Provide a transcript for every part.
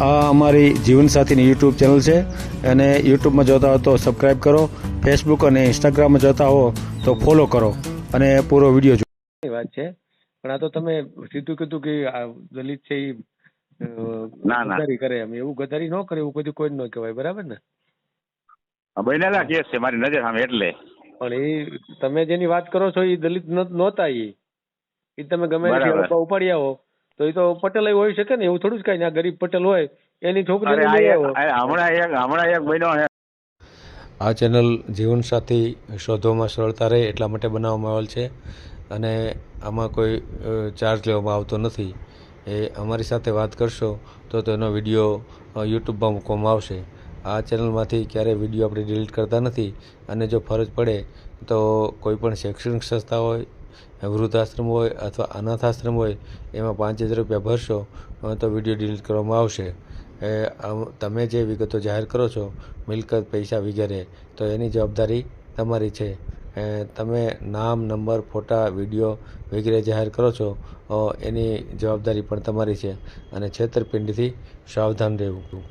આ અમારી જીવનસાથીની YouTube channel છે અને યુટ્યુબમાં જોતા હો તો સબસ્ક્રાઈબ કરો, ફેસબુક અને ઇન્સ્ટાગ્રામમાં જોતા હો તો ફોલો કરો અને પૂરો વિડીયો જુઓ. વાત છે પણ આ તો તમે સીધું કીધું કે આ દલિત છે એ ગદ્દારી કરે, એમ એવું ગદ્દારી ન કરે એવું બધું કોઈ ન કહેવાય, બરાબર ને? બનેલા કેસ છે મારી નજર સામે એટલે. પણ એ તમે જેની વાત કરો છો એ દલિત નહોતા, એ તમે ગમે તે ઉપાડી આવો તો એ તો પટેલ હોઈ શકે ને, એવું થોડું જ કઈ. આ ગરીબ પટેલ હોય એની છોકરી હમણાં એક બન્યો છે. આ ચેનલ જીવનસાથી શોધવામાં સરળતા રહે એટલા માટે બનાવવામાં આવેલ છે અને આમાં કોઈ ચાર્જ લેવામાં આવતો નથી. એ અમારી સાથે વાત કરશો તો તેનો વિડીયો યુટ્યુબમાં મૂકવામાં આવશે. આ ચેનલમાંથી ક્યારેય વિડીયો આપણે ડિલીટ કરતા નથી અને જો ફરજ પડે તો કોઈ પણ શૈક્ષણિક સંસ્થા હોય, વૃદ્ધાશ્રમ હોય અથવા અનાથાશ્રમ હોય એમાં 5000 રૂપિયા ભરશો તો વિડીયો ડિલીટ કરવામાં આવશે. તમે જે વિગતો જાહેર કરો છો, મિલકત, પૈસા વગેરે, તો એની જવાબદારી તમારી છે. તમે નામ, નંબર, ફોટા, વિડીયો વગેરે જાહેર કરો છો એની જવાબદારી પણ તમારી છે અને છેતરપિંડીથી સાવધાન રહેવું.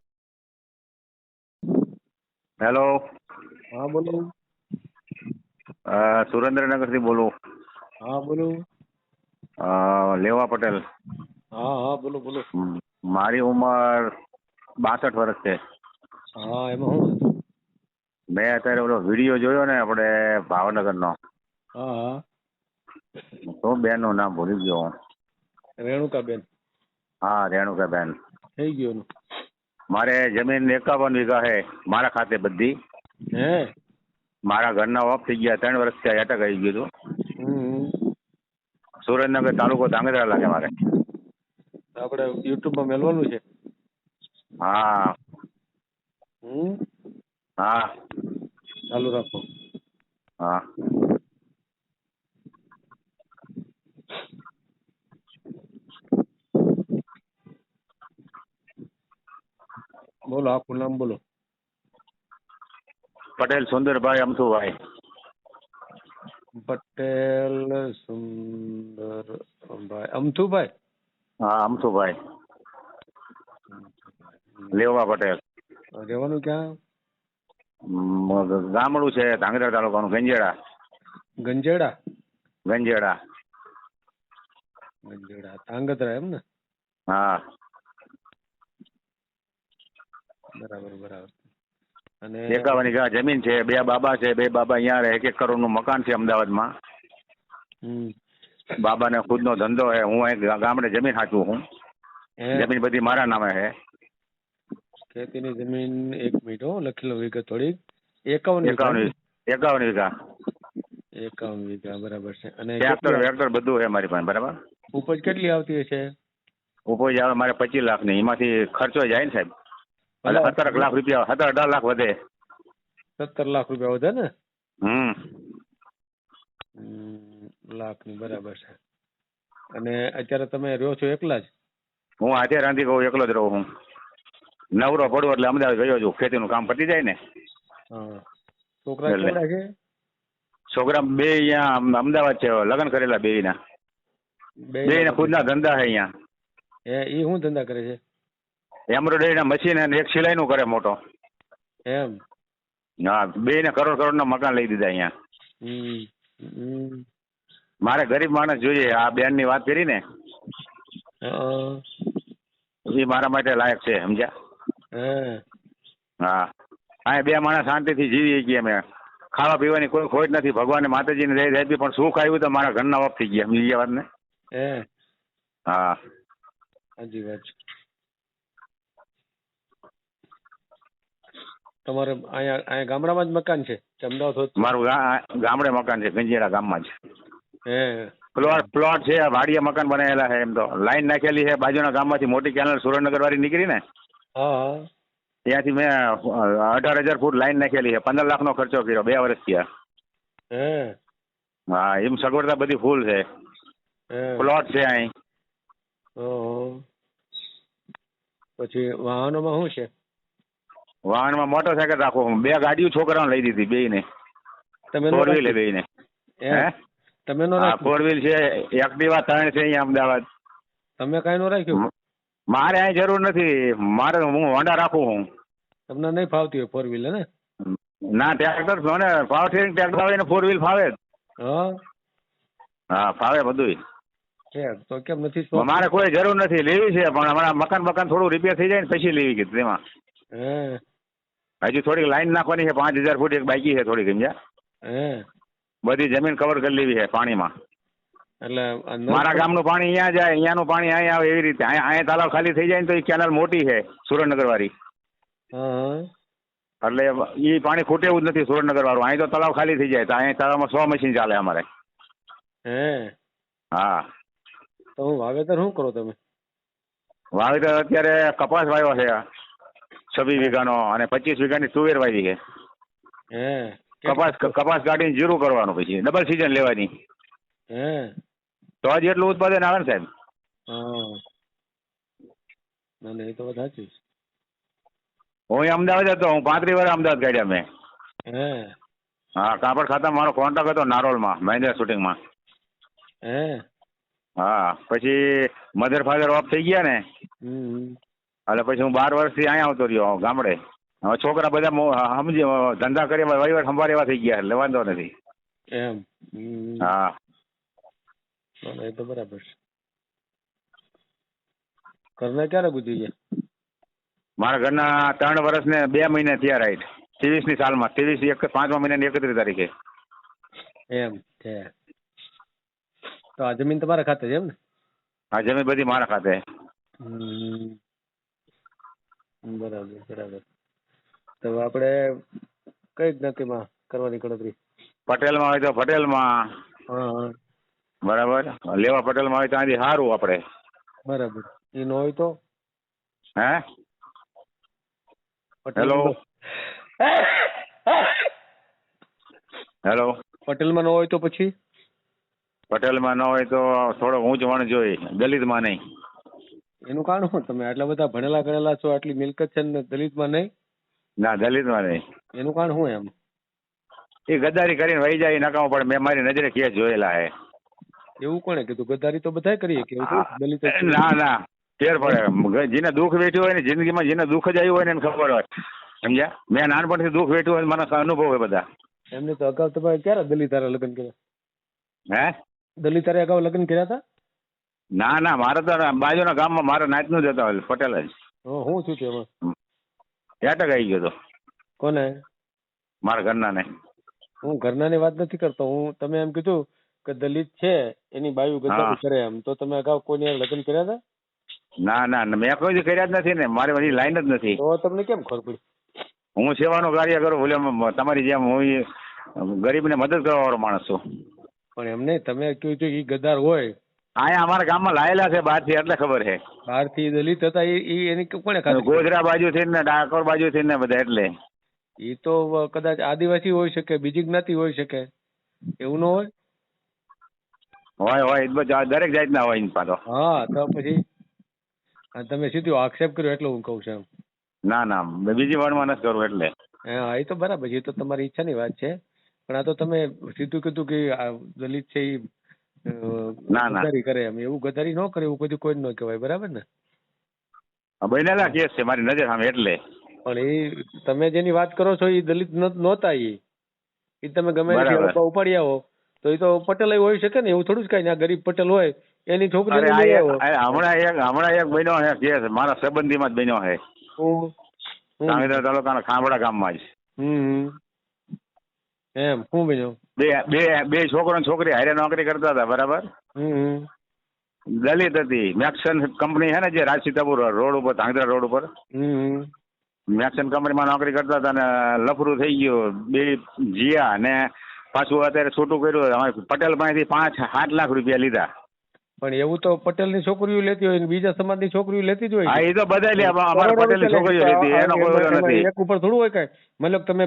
હેલો, હા બોલો. સુરેન્દ્રનગરથી બોલું. હા બોલો. લેવા પટેલ. હા હા બોલો બોલો. મારી ઉંમર 62 વર્ષ છે. હા, એમાં શું? મેં અત્યારે ઓલો વિડીયો જોયો ને આપણે ભાવનગરનો. હા હા. શું બેનનું નામ ભૂલી ગયો હું. રેણુકાબેન. હા, રેણુકાબેન. થઈ ગયું. મારે જમીન 51 વીઘા છે મારા ખાતે બધી. હે? મારા ઘરના ઓફ થઈ ગયા, 3 વર્ષ થયા, એટક આવી ગયું હતું. હમ. સુરેન્દ્રનગર તાલુકો ધાંગધ્રા લાગે મારે. આપણે યુટ્યુબમાં મેલવાનું છે. હા. હા. ચાલુ રાખો. હા. બોલો, આખું નામ બોલો. પટેલ સુંદરભાઈ અમથુભાઈ. પટેલ સુંદરભાઈ અમથુભાઈ. હા, અમથુભાઈ. લેવા પટેલ. રહેવાનું ક્યાં? ગામડું છે ધાંગધ્રા તાલુકાનું, ગંજેડા. ગંજેડા. ગંજેડા. ગંજેડા ધાંગધ્રા એમ ને? હા. બરાબર બરાબર. અને 51 વીઘા જમીન છે, 2 બાબા છે, 2 બાબા અહીંયા રહે, 1 કરોડનું મકાન છે અમદાવાદમાં. બાબાને ખુદનો ધંધો છે. હું અહીં ગામડે જમીન સાચું હું. જમીન બધી મારા નામે છે. ખેતીની જમીન 1 મિનિટ લખી લો વિગત થોડીક. 51 વીઘા. 51 વીઘા બરાબર છે. અને ટ્રેક્ટર બધું છે મારી પાસે, બરાબર. ઉપજ કેટલી આવતી હશે? ઉપજ આવે મારે 25 લાખની. એમાંથી ખર્ચો જાય ને સાહેબ, એટલે 17 લાખ રૂપિયા, 17-18 લાખ વધે. 17 લાખ રૂપિયા વધે ને? લાખની બરાબર છે. અને અત્યારે તમે રહ્યો છો એકલા જ? હું આજે રાંધી કહું એકલો જ રહું છું. નવરો પડું એટલે અમદાવાદ ગયો છું, ખેતીનું કામ પતી જાય ને. હા. છોકરા કેવડા છે? છોકરા 2 અહીંયા અમદાવાદ છે, લગ્ન કરેલા 2ના. 2ના ખુદના ધંધા છે અહીંયા. એ શું ધંધા કરે છે? એમ્બ્રોઇડરીના મશીન અને એક સિલાઈનું કરે મોટો. એમ? હા, 2ને કરોડના મકાન લઈ દીધા અહીંયા. મારે ગરીબ માણસ જોઈએ. આ બેનની વાત કરી ને, એ મારા માટે લાયક છે, સમજ્યા? હા. આ 2 માણસ શાંતિથી જીવી ગયા. અમે ખાવા પીવાની કોઈ ખોટ નથી. ભગવાન માતાજીને દઈ દે, પણ સુખ આવ્યું તો મારા ઘરના ઓફ થઈ ગયા. સમજી ગયા વાત ને? હા. સાચી વાત છે. તમારે અહીંયા ગામડામાં જ મકાન છે? અમદાવાદ? મારું ગામડે મકાન છે, ગંજેડા ગામમાં જ. પ્લોટ છે, વાડિયા મકાન બનાવેલા છે. એમ તો લાઈન નાખેલી છે બાજુના ગામમાંથી. મોટી કેનાલ સુરેન્દ્રનગર વાળી નીકળી ને, ત્યાંથી મેં 18,000 ફૂટ લાઈન નાખેલી છે. 15 લાખનો ખર્ચો કર્યો, 2 વર્ષ થયા. હા, એમ સગવડતા બધી ફૂલ છે. પ્લોટ છે અહીં. પછી વાહનોમાં શું છે? વાહનમાં મોટરસાયકલ રાખો. 2 ગાડીઓ છોકરાઓને લઈ દીધી, 2ને. 4 વ્હીલ 2ને. તમે નો હા, 4 વ્હીલ છે, એક્ટિવા 3 છે અહીંયા અમદાવાદ. તમે કઈ નો રાખ્યું? મારે અહીં જરૂર નથી. મારે હું હોન્ડા રાખું હું. તમને નહીં ફાવતી હોય ફોર વ્હીલર ને? ના ટ્રેક્ટર મને પાવર સ્ટીયરિંગ ટ્રેક્ટર આવે ને 4 વ્હીલ ફાવે જ. હા હા ફાવે બધું. છે તો કેમ નથી શોખ? મારે કોઈ જરૂર નથી, લેવી છે પણ હમણાં મકાન થોડું રિપેર થઈ જાય ને પછી લેવી કીધું તેમાં. હે હજી થોડીક લાઈન નાખવાની છે, 5000 ફૂટ એક બાકી છે થોડીક, સમજ્યા? હે બધી જમીન કવર કરી લેવી છે પાણીમાં. એટલે આ નળ મારા ગામનું પાણી અહીંયા જાય, અહીંયાનું પાણી અહીંયા આવે, એવી રીતે અહીંયા તલાવ ખાલી થઈ જાય ને તો એ કેનાલ મોટી છે સુરેન્દ્રનગર વાળી, હા હા એટલે એ પાણી ખૂટે એવું જ નથી સુરેન્દ્રનગર વાળું. અહીં તો તલાવ ખાલી થઈ જાય તો અહીં તલાવમાં 100 મશીન ચાલે અમારે. હે હા તો હું વાવેતર શું કરો તમે? વાવેતર અત્યારે કપાસ વાવ્યો છે 26 વીઘાનો અને 25 વીઘાની તુવેર વાવી છે. હે કપાસ કાઢીને જીરું કરવાનું, પછી ડબલ સિઝન લેવાની, હે તો જ એટલું ઉત્પાદન આવે ને સાહેબ. હા ના ના એ તો વાત સાચી છે. હું અહીં અમદાવાદ હતો, હું 35 વર્ષ અમદાવાદ કાઢ્યા મેં. હે હા કાપડ ખાતા મારો કોન્ટ્રાક્ટ હતો નારોલમાં મહેન્દ્ર શૂટિંગમાં. હે હા પછી મધર ફાધર ઓફ થઈ ગયા ને એટલે પછી હું 12 વર્ષથી અહીંયા આવતો રહ્યો ગામડે. હવે છોકરા બધા સમજી ધંધા કરી વહીવટ સંભાળે એવા થઈ ગયા એટલે વાંધો નથી. એમ હા ના ના એ તો બરાબર છે. ઘરના ક્યારે ગુજરી ગયા? મારા ઘરના 3 વર્ષ ને 2 મહિને થયા રાઈટ. 23ની સાલમાં 5મા મહિનાની 31 તારીખે. એમ છે તો આ જમીન તમારા ખાતે છે એમ ને? હા જમીન બધી મારા ખાતે. બરાબર બરાબર. તો આપણે કઈ જ્ઞાતિમાં કરવાની ગણતરી? પટેલમાં હોય તો પટેલમાં, હા બરાબર. લેવા પટેલમાં હોય તો આથી સારું આપણે. બરાબર. એ ન હોય તો? હે પટેલ હેલો હેલો પટેલમાં ન હોય તો પછી? પટેલમાં ન હોય તો થોડો ઊંચ વણ જોઈએ, દલિતમાં નહીં. એનું કારણ શું? તમે આટલા બધા ભણેલા ગણેલા છો, આટલી મિલકત છે ને દલિતમાં નહીં? ના દલિતમાં નહીં. એનું કારણ શું એમ? એ ગદ્દારી કરીને વહી જાય નકામો પડે. મેં મારી નજરે કેસ જોયેલા હે. એવું કોણે કીધું? ગદ્દારી તો બધાય કરીએ કે એવું દલિત જ? ના ના ફેર પડે. જેને દુઃખ વેઠ્યું હોય ને જિંદગીમાં, જેને દુઃખ જ આવ્યું હોય ને એને ખબર હોય, સમજ્યા? મેં નાનપણથી દુઃખ વેઠ્યું હોય મને અનુભવ હોય બધા. એમને તો અગાઉ તમે ક્યારે દલિતારે લગ્ન કર્યા? હે દલિતારે અગાઉ લગ્ન કર્યા હતા? ના ના મારે તો બાજુના ગામમાં મારા નાતનું જ હતા પટેલ જ. હું છું એમાં એટક આવી ગયો હતો. કોને? મારા ઘરના ને. હું ઘરનાની વાત નથી કરતો. હું તમે એમ કીધું કે દલિત છે એની બાયુ ગદ્દારી કરે એમ, તો તમે અગાઉ કોઈને લગ્ન કર્યા હતા? ના ના મેં કોઈ દી કર્યા જ નથી ને, મારી બધી લાઈન જ નથી. તો તમને કેમ ખબર પડી? હું સેવાનું કાર્ય કરું, બોલે તમારી જેમ હું ગરીબને મદદ કરવા વાળો માણસ છું. પણ એમ નહીં, તમે કહ્યું છે એ ગદ્દાર હોય. અહીંયા અમારા ગામમાં લાયેલા છે બહારથી એટલે ખબર છે. બહારથી દલિત હતા એ એની કોને ખાતે? ગોધરા બાજુથી ને ડાકોર બાજુથી ને બધા. એટલે એ તો કદાચ આદિવાસી હોઈ શકે, બીજી જ્ઞાતિ હોઈ શકે, એવું ન હોય? હોય દરેક જાતના હોય એની પાછો. હા તો પછી તમે સીધું આક્ષેપ કર્યો એટલે હું કહું છું એમ. ના ના બીજી વારમાં નથી કરવું એટલે. હા એ તો બરાબર છે, એ તો તમારી ઈચ્છાની વાત છે. પણ આ તો તમે સીધું કીધું કે આ દલિત છે એ ગદ્દારી કરે એમ. એવું ગદ્દારી ન કરે એવું કદી કોઈ ન કહેવાય, બરાબર ને? બનેલા કેસ છે મારી નજર સામે એટલે. પણ એ તમે જેની વાત કરો છો એ દલિત નહોતા. એ તમે ગમે ઉપાડી આવો તો એ તો પટેલ હોઈ શકે ને, એવું થોડું જ કઈ. આ ગરીબ પટેલ હોય એની છોકરી હમણાં એક બન્યો છે કેસ મારા સંબંધીમાં જ બન્યો છે. સાંગીધરા તાલુકાના ખાંભડા ગામમાં જ. એમ શું બન્યો? બે છોકરો છોકરી હારે નોકરી કરતા હતા, બરાબર. દલિત હતી. મેક્સન કંપની છે ને જે રાજસીતાપુર રોડ ઉપર, ધાંગધ્રા રોડ ઉપર, મેક્સન કંપનીમાં નોકરી કરતા હતા ને લફરું થઈ ગયું. બે જીયા ને પાછું અત્યારે છૂટું કર્યું. અમારે પટેલ પાસેથી 5-7 લાખ રૂપિયા લીધા. પણ એવું તો પટેલ ની છોકરીઓ લેતી હોય, બીજા સમાજ ની છોકરીઓ લેતી જ હોય. હા એ તો બધા લે, અમારા પટેલ ની છોકરીઓ લેતી, એનો કોઈ નથી. એક ઉપર થોડું હોય કઈ. મતલબ તમે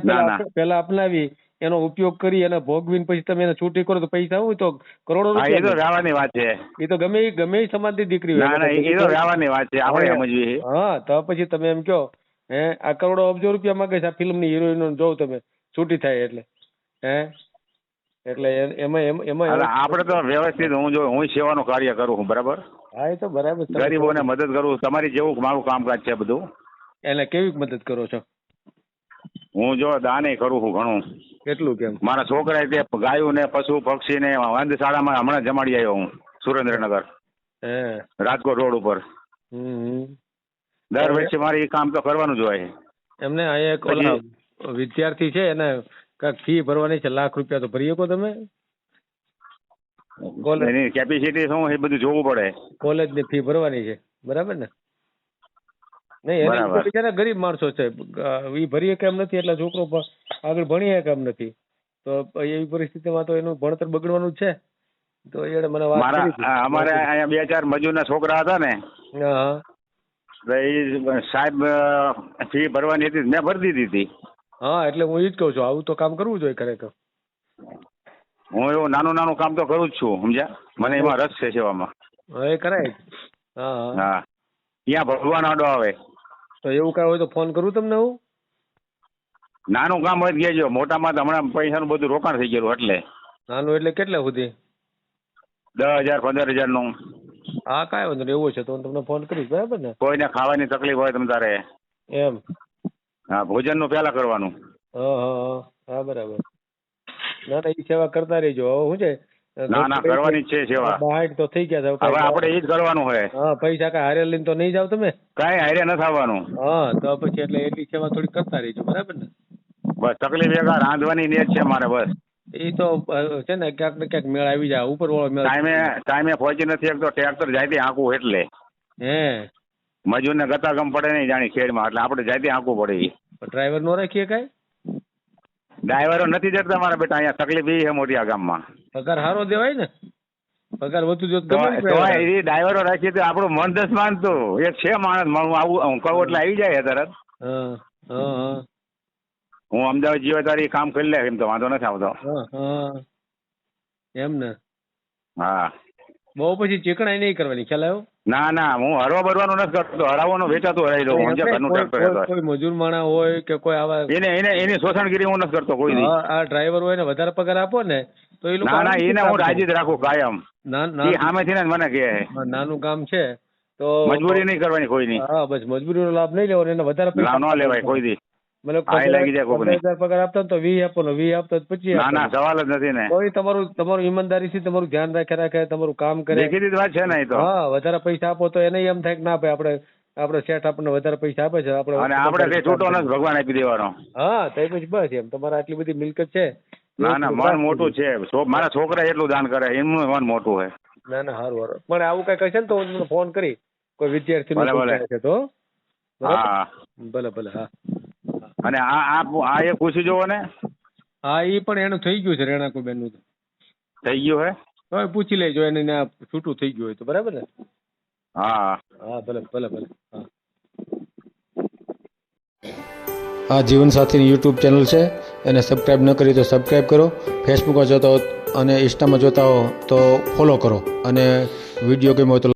પેલા અપનાવી, એનો ઉપયોગ કરી અને ભોગવીને પછી તમે એને છૂટી કરો તો પૈસા હોય તો કરોડો રૂપિયા. એ તો રહેવાની વાત છે. એ તો ગમે સમાજ ની દીકરી હોય. એ તો રહેવાની વાત છે, આપણે સમજવી. હા તો પછી તમે એમ કહો આ કરોડો અબજો રૂપિયા માંગે છે આ ફિલ્મ ની હિરોઈનો જોવ તમે છૂટી થાય એટલે એટલે એમાં આપણે તો વ્યવસ્થિત હું સેવાનું કાર્ય કરું છું, બરાબર. હા એ તો બરાબર. તમે ગરીબોને મદદ કરું, તમારી જેવું મારું કામકાજ છે બધું. એને કેવી મદદ કરો છો? હું જો દાને કરું છું ઘણું. કેટલું કેમ? મારા છોકરા તે ગાયું ને પશુ પક્ષી ને શાળામાં હમણાં જમાડી આવ્યો હું સુરેન્દ્રનગર હે. રાજકોટ રોડ ઉપર. હમ. દર વર્ષે મારે એ કામ તો કરવાનું જ હોય. એમને અહીંયા એક ઓલા વિદ્યાર્થી છે એને કાંઈક ફી ભરવાની છે, ₹1,00,000 તો ભરી શકો તમે? એની કેપેસિટી શું એ બધું જોવું પડે. કોલેજની ફી ભરવાની છે, બરાબર ને? નહીં, એને બરાબર. બિચારા ગરીબ માણસો છે, એ ભરી શકે એમ નથી, એટલે છોકરો આગળ ભણી શકે એમ નથી, તો એવી પરિસ્થિતિમાં તો એનું ભણતર બગડવાનું જ છે. તો એને મને વાત કરી હતી. અમારે અહીંયા 2-4 મજૂરના છોકરા હતા ને, હા તો એ સાહેબ ફી ભરવાની હતી, મેં ભરી દીધી હતી. હા, એટલે હું એ જ કહું છું, આવું તો કામ કરવું જોઈએ ખરેખર. હું એવું નાનું કામ તો કરું જ છું, સમજ્યા? મને એમાં રસ છે સેવામાં. હા, એ કરાય જ. હા હા. હા, ત્યાં ભગવાન આડો આવે. તો એવું કાંઈ હોય તો ફોન કરું તમને હું? નાનું કામ હોય તો કહેજો, મોટામાં તો હમણાં પૈસાનું બધું રોકાણ થઈ ગયેલું એટલે. નાનું એટલે કેટલા સુધી? 10,000-15,000 નું. હા, કાંઈ વાંધો નહીં, એવું છે તો હું તમને ફોન કરીશ, બરાબર ને? કોઈને ખાવાની તકલીફ હોય તમ તારે, એમ? હા, ભોજનનું પહેલા કરવાનું. હા હા હા હા, બરાબર. ના ના, એ સેવા કરતા રહેજો. હવે શું છે, ના કરવાની જ છે સેવા. 62 તો થઈ ગયા છે. હવે આપણે એ જ કરવાનું હોય. હા, પૈસા કાંઈ હારે લઈને તો નહીં જાવ તમે? કાંઈ હારે ન થવાનું. હા, તો પછી એટલે એટલી સેવા થોડી કરતા રહેજો, બરાબર ને? બસ તકલીફ એક આ રાંધવાની નેત છે મારે બસ. એ તો છે ને, ક્યાંક ને ક્યાંક મેળ આવી જાય, ઉપરવાળો મેળ. ટાઈમે પહોંચી નથી શકતો, ટ્રેક્ટર જાતે આંકવું એટલે. હે. મજૂરને ગતાગમ પડે નહીં જાણી ખેડમાં, એટલે આપણે જાતે આંકવું પડે. ડ્રાઈવર નો રાખીએ કાંઈ? ડ્રાઈવરો નથી જતા મારા બેટા, અહીંયા તકલીફ એ છે મોટી આ ગામમાં. પગાર સારો દેવાય ને? પગાર વધુ જો તો એ ડ્રાઈવરો રાખીએ તો આપણું મન દસ માનતું એક છે માણસ, હું કહું એટલે આવી જાય તરત. હા હા હા. હું અમદાવાદ જીવે તારી કામ કરી લે, એમ તો વાંધો નથી આવતો. હા હા, એમ ને? હા, બહુ પછી ચીકણાઈ નહીં કરવાની, ખ્યાલ આવ્યો? ના હું હરવા ભરવાનું નથી કરતો, હરાવવાનું વેચાતું હરાવી દઉં. ઘરનું ટ્રેક્ટર કોઈ મજૂર માણા હોય કે કોઈ આવા એની શોષણગીરી હું નથી કરતો કોઈ. આ ડ્રાઈવર હોય ને વધારે પગાર આપો ને તો એ લોકો ના એને હું રાજી જ રાખું કાયમ. સામેથી ને મને કહે નાનું કામ છે તો મજબૂરી નહીં કરવાની કોઈની. હા, બસ મજબૂરીનો લાભ નહીં લેવાનો, એને વધારે પૈસા ન લેવાય કોઈ દી. મતલબ લાગી જાય કોઈને. 15,000 પગાર આપતા તો 20 આપો ને, 20 આપતા 25. ના સવાલ જ નથી ને. કોઈ તમારું ઈમાનદારીથી તમારું ધ્યાન રાખે તમારું કામ કરે. દેખીતી વાત છે ને એ તો. હા, વધારે પૈસા આપો તો એને એમ થાય કે ના ભાઈ આપણે શેઠ આપણને વધારે પૈસા આપે છે, આપણે કઈ છૂટો નથી, ભગવાન આપી દેવાનો. હા, તો પછી બસ એમ તમારે આટલી બધી મિલકત છે. ના મન મોટું છે, મારા છોકરા એટલું દાન કરે, એમનું મન મોટું હોય. ના સારું પણ આવું કઈ કહેશે ને તો હું તમને ફોન કરી, કોઈ વિદ્યાર્થી છે તો. હા ભલે હા. અને આ એક પૂછી જોવો ને. હા, એ પણ એનું થઈ ગયું છે, રેણાકુબેન નું થઈ ગયું હે? હવે પૂછી લેજો એને, છૂટું થઈ ગયું હોય તો, બરાબર ને? હા હા, ભલે હા. આ જીવનસાથીની યુટ્યુબ ચેનલ છે, એને સબસ્ક્રાઈબ ન કરી તો સબસ્ક્રાઈબ કરો. ફેસબુકમાં જોતા હો અને ઇન્સ્ટામાં જોતા હો તો ફોલો કરો, અને વિડીયો ગમ્યો હોય તો